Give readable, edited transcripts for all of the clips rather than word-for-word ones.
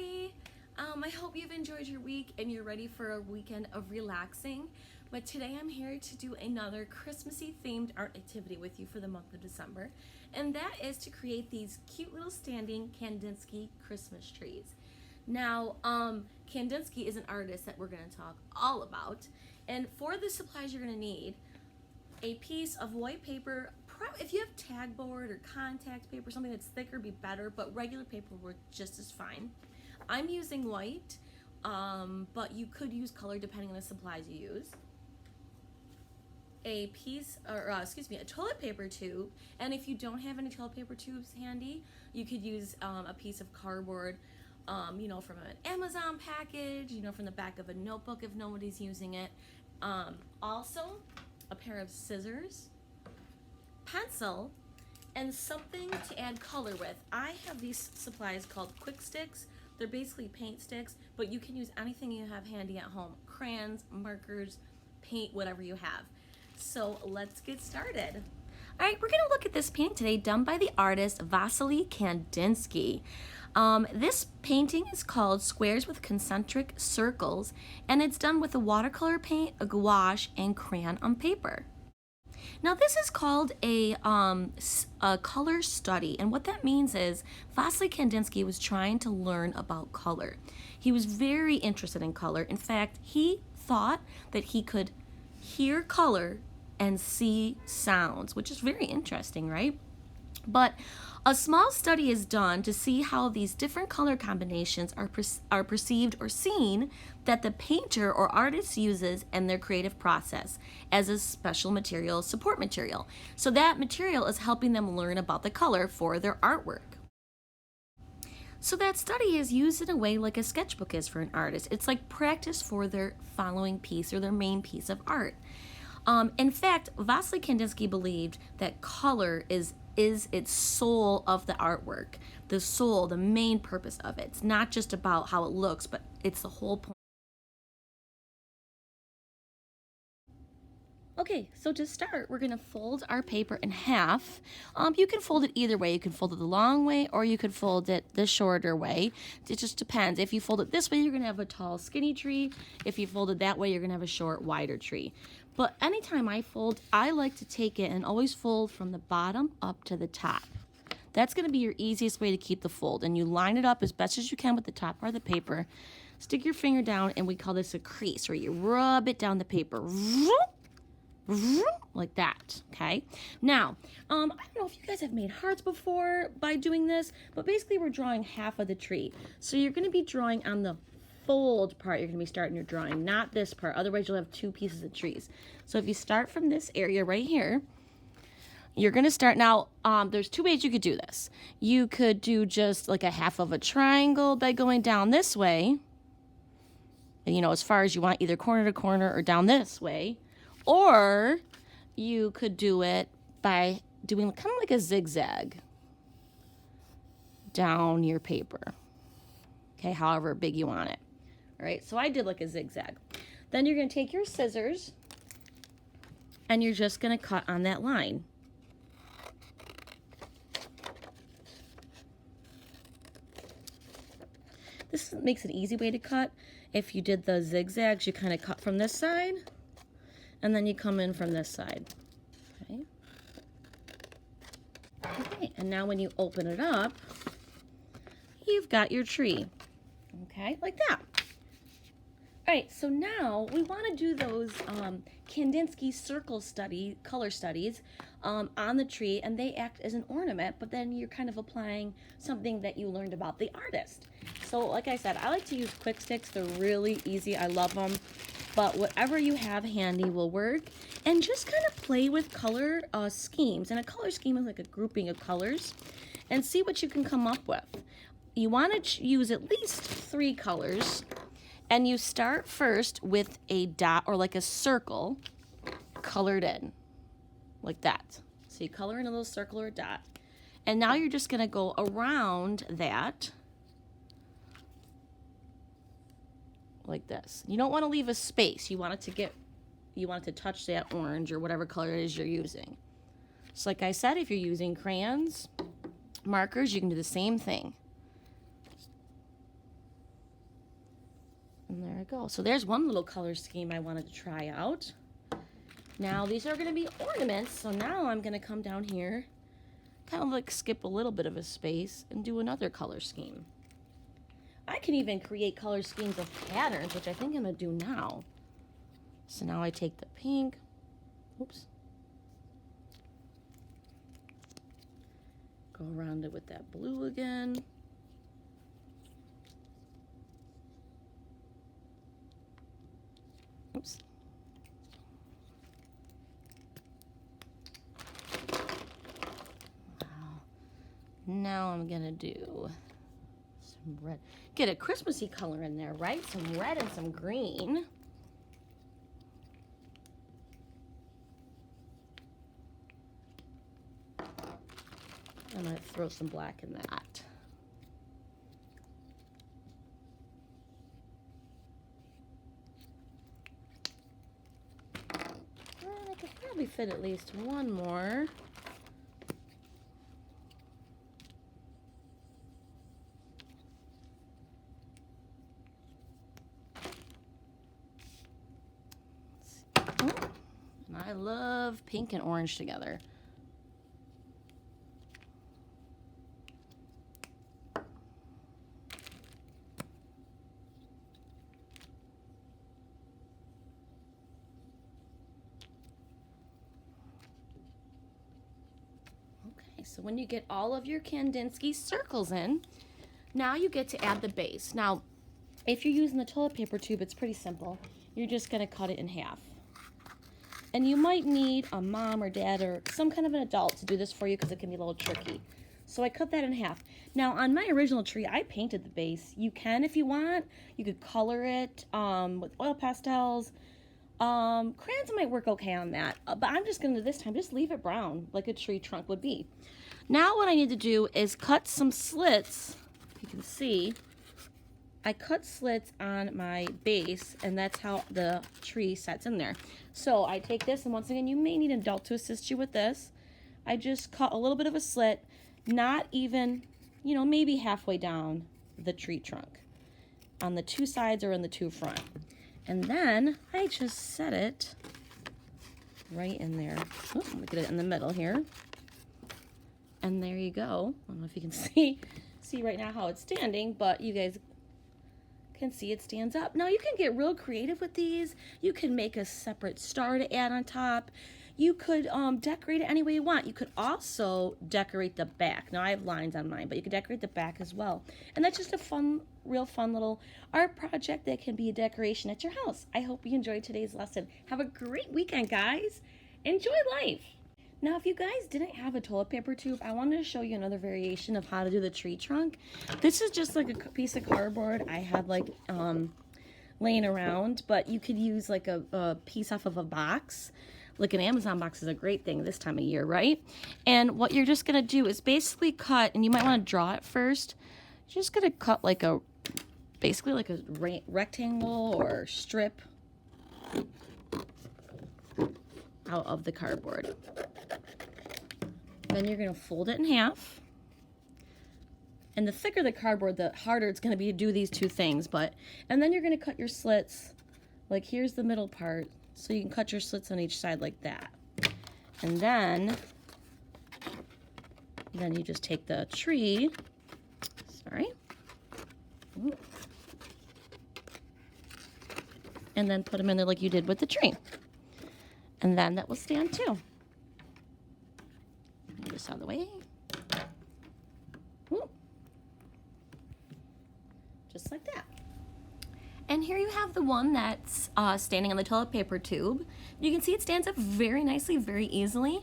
everybody. I hope you've enjoyed your week and you're ready for a weekend of relaxing. But today I'm here to do another Christmassy themed art activity with you for the month of December. And that is to create these cute little standing Kandinsky Christmas trees. Now, Kandinsky is an artist that we're going to talk all about. And for the supplies you're going to need, a piece of white paper. If you have tag board or contact paper, something that's thicker would be better, but regular paper will work just as fine. I'm using white, but you could use color depending on the supplies you use. A toilet paper tube, and if you don't have any toilet paper tubes handy, you could use a piece of cardboard, from an Amazon package, from the back of a notebook if nobody's using it. Also, a pair of scissors, pencil, and something to add color with. I have these supplies called quick sticks. They're basically paint sticks, but you can use anything you have handy at home. Crayons, markers, paint, whatever you have. So let's get started. All right, we're gonna look at this painting today done by the artist Wassily Kandinsky. This painting is called Squares with Concentric Circles, and it's done with a watercolor paint, a gouache, and crayon on paper. Now this is called a color study, and what that means is Wassily Kandinsky was trying to learn about color. He was very interested in color. In fact, he thought that he could hear color and see sounds, which is very interesting, right? But a small study is done to see how these different color combinations are perceived or seen that the painter or artist uses in their creative process as a special material, support material. So that material is helping them learn about the color for their artwork. So that study is used in a way like a sketchbook is for an artist. It's like practice for their following piece or their main piece of art. In fact, Wassily Kandinsky believed that color is its soul of the artwork, the soul, the main purpose of it. It's not just about how it looks, but it's the whole point. Okay, so to start, we're going to fold our paper in half. You can fold it either way. You can fold it the long way, or you could fold it the shorter way. It just depends. If you fold it this way, you're going to have a tall, skinny tree. If you fold it that way, you're going to have a short, wider tree. But anytime I fold, I like to take it and always fold from the bottom up to the top. That's going to be your easiest way to keep the fold. And you line it up as best as you can with the top part of the paper. Stick your finger down, and we call this a crease, where you rub it down the paper. Like that, okay? Now, I don't know if you guys have made hearts before by doing this, but basically we're drawing half of the tree. So you're going to be drawing on the fold part. You're going to be starting your drawing, not this part. Otherwise, you'll have two pieces of trees. So if you start from this area right here, you're going to start. Now, there's two ways you could do this. You could do just like a half of a triangle by going down this way, as far as you want, either corner to corner or down this way. Or you could do it by doing kind of like a zigzag down your paper. Okay, however big you want it. All right, so I did like a zigzag. Then you're going to take your scissors and you're just going to cut on that line. This makes an easy way to cut. If you did the zigzags, you kind of cut from this side. And then you come in from this side, okay? Okay, and now when you open it up, you've got your tree, okay, like that. All right, so now we want to do those Kandinsky color studies on the tree, and they act as an ornament, but then you're kind of applying something that you learned about the artist. So like I said, I like to use quick sticks. They're really easy. I love them. But whatever you have handy will work. And just kind of play with color schemes. And a color scheme is like a grouping of colors. And see what you can come up with. You want to use at least 3 colors. And you start first with a dot or like a circle colored in. Like that. So you color in a little circle or a dot. And now you're just going to go around that. Like this. You don't want to leave a space. You want it to touch that orange or whatever color it is you're using. So like I said, if you're using crayons, markers, you can do the same thing. And there I go. So there's one little color scheme I wanted to try out. Now these are going to be ornaments, so now I'm going to come down here, kind of like skip a little bit of a space and do another color scheme. I can even create color schemes of patterns, which I think I'm going to do now. So now I take the pink, oops, go around it with that blue again. Oops. Wow. Now I'm gonna do some red. Get a Christmassy color in there, right? Some red and some green. I'm gonna throw some black in that. I could probably fit at least one more. And I love pink and orange together. So when you get all of your Kandinsky circles in, now you get to add the base. Now, if you're using the toilet paper tube, it's pretty simple. You're just going to cut it in half. And you might need a mom or dad or some kind of an adult to do this for you because it can be a little tricky. So I cut that in half. Now, on my original tree, I painted the base. You can, if you want. You could color it with oil pastels. Crayons might work okay on that. But I'm just going to, this time, just leave it brown like a tree trunk would be. Now what I need to do is cut some slits. You can see I cut slits on my base, and that's how the tree sets in there. So I take this, and once again, you may need an adult to assist you with this. I just cut a little bit of a slit, not even, you know, maybe halfway down the tree trunk on the two sides or in the two front. And then I just set it right in there. Oops, I'm gonna get it in the middle here. And there you go. I don't know if you can see right now how it's standing, but you guys can see it stands up. Now you can get real creative with these. You can make a separate star to add on top. You could decorate it any way you want. You could also decorate the back. Now I have lines on mine, but you could decorate the back as well. And that's just a fun, real fun little art project that can be a decoration at your house. I hope you enjoyed today's lesson. Have a great weekend, guys. Enjoy life. Now, if you guys didn't have a toilet paper tube, I wanted to show you another variation of how to do the tree trunk. This is just like a piece of cardboard I had like laying around, but you could use like a piece off of a box. Like an Amazon box is a great thing this time of year, right? And what you're just gonna do is basically cut, and you might want to draw it first. You're just gonna cut like a, basically like a rectangle or strip out of the cardboard. Then you're gonna fold it in half. And the thicker the cardboard, the harder it's gonna be to do these two things. And then you're gonna cut your slits. Like here's the middle part. So you can cut your slits on each side like that. And then you just take the tree, and then put them in there like you did with the tree. And then that will stand too. Move this out of the way. Whoop. Just like that. And here you have the one that's standing on the toilet paper tube. You can see it stands up very nicely, very easily.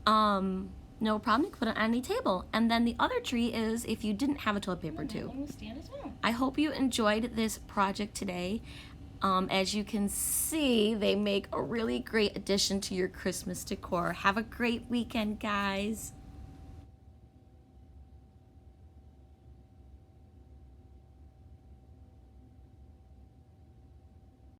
No problem, you can put it on any table. And then the other tree is if you didn't have a toilet paper tube. That one will stand as well. I hope you enjoyed this project today. As you can see, they make a really great addition to your Christmas decor. Have a great weekend, guys.